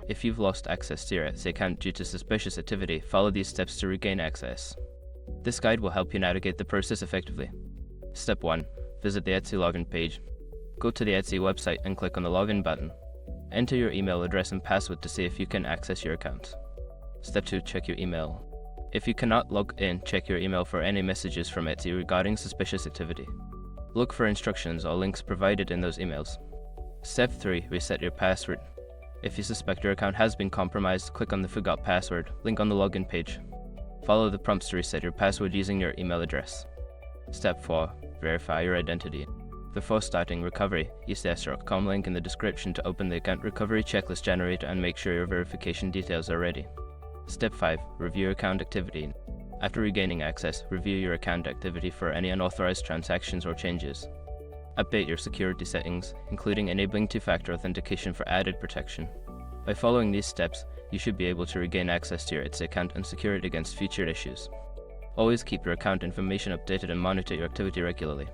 If you've lost access to your Etsy account due to suspicious activity, follow these steps to regain access. This guide will help you navigate the process effectively. Step 1. Visit the Etsy login page. Go to the Etsy website and click on the login button. Enter your email address and password to see if you can access your account. Step 2. Check your email. If you cannot log in, check your email for any messages from Etsy regarding suspicious activity. Look for instructions or links provided in those emails. Step 3. Reset your password. If you suspect your account has been compromised, click on the Forgot Password link on the login page. Follow the prompts to reset your password using your email address. Step 4. Verify your identity. Before starting recovery, use the Etsy.com link in the description to open the account recovery checklist generator and make sure your verification details are ready. Step 5. Review your account activity. After regaining access, review your account activity for any unauthorized transactions or changes. Update your security settings, including enabling two-factor authentication for added protection. By following these steps, you should be able to regain access to your Etsy account and secure it against future issues. Always keep your account information updated and monitor your activity regularly.